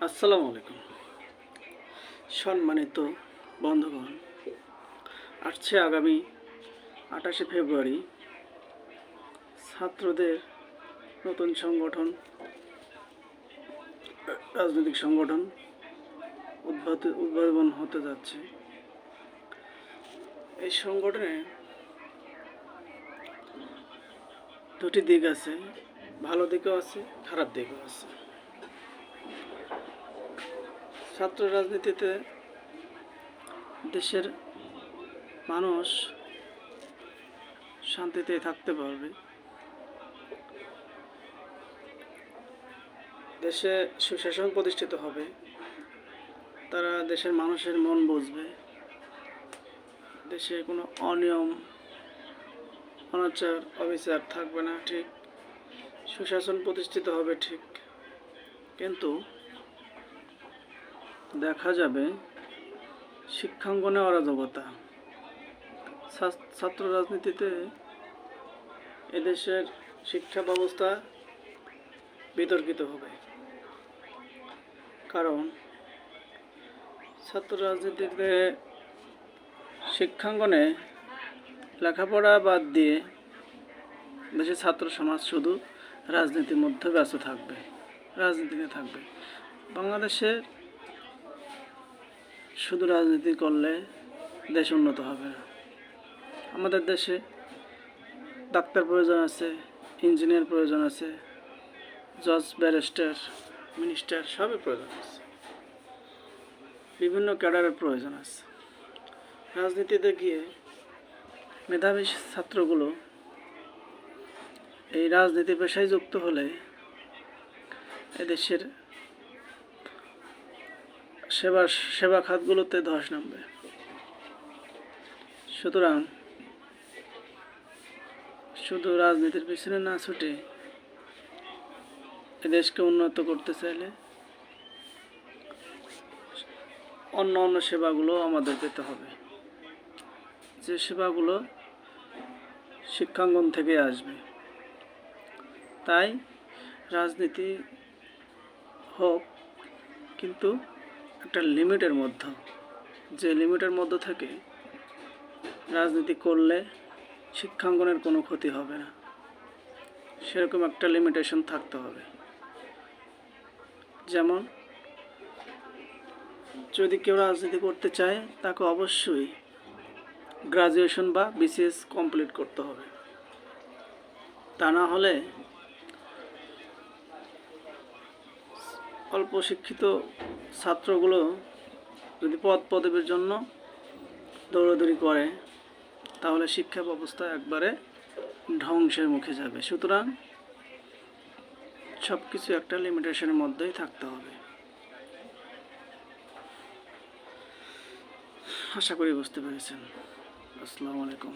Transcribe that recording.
আসসালামু আলাইকুম। সম্মানিত বন্ধুগণ, আসছে আগামী 28শে ফেব্রুয়ারি ছাত্রদের নতুন রাজনৈতিক সংগঠন উদ্ভাবন হতে যাচ্ছে। এই সংগঠনে দুটি দিক আছে, ভালো দিকও আছে, খারাপ দিকও আছে। ছাত্র রাজনীতিতে দেশের মানুষ শান্তিতে থাকতে পারবে, দেশে সুশাসন প্রতিষ্ঠিত হবে, তারা দেশের মানুষের মন বুঝবে, দেশে কোনো অনিয়ম অনাচার অবিচার থাকবে না, ঠিক সুশাসন প্রতিষ্ঠিত হবে ঠিক। কিন্তু দেখা যাবে শিক্ষাঙ্গনে অরাজকতা। ছাত্র রাজনীতিতে এদেশের শিক্ষা ব্যবস্থা বিতর্কিত হবে, কারণ ছাত্র রাজনীতিতে শিক্ষাঙ্গনে লেখাপড়া বাদ দিয়ে দেশের ছাত্র সমাজ শুধু রাজনীতির মধ্যে ব্যস্ত থাকবে, রাজনীতিতে থাকবে। বাংলাদেশে শুধু রাজনীতি করলে দেশ উন্নত হবে না। আমাদের দেশে ডাক্তার প্রয়োজন আছে, ইঞ্জিনিয়ার প্রয়োজন আছে, জজ, ব্যারিস্টার, মিনিস্টার সবই প্রয়োজন আছে, বিভিন্ন ক্যাডারের প্রয়োজন আছে। রাজনীতিতে গিয়ে মেধাবী ছাত্রগুলো এই রাজনীতি পেশায় যুক্ত হলে এদেশের সেবা খাতগুলোতে ধস নামবে। সুতরাং শুধু রাজনীতির পিছনে না ছুটে এদেশকে উন্নত করতে চাইলে অন্য সেবাগুলো আমাদের পেতে হবে, যে সেবাগুলো শিক্ষাঙ্গন থেকে আসবে। তাই রাজনীতি হোক, কিন্তু একটা লিমিটের মধ্যে, যে লিমিটের মধ্যে থেকে রাজনীতি করলে শিক্ষাঙ্গনের কোনো ক্ষতি হবে না, সেরকম একটা লিমিটেশন থাকতে হবে। যেমন যদি কেউ রাজনীতি করতে চায় তাকে অবশ্যই গ্রাজুয়েশন বা বিসিএস কমপ্লিট করতে হবে। তা না হলে অল্প শিক্ষিত ছাত্রগুলো যদি পদবির জন্য দৌড়াদৌড়ি করে তাহলে শিক্ষা ব্যবস্থা একবারে ধ্বংসের মুখে যাবে। সুতরাং সব কিছু একটা লিমিটেশনের মধ্যেই থাকতে হবে। আশা করি বুঝতে পেরেছেন। আসসালামু আলাইকুম।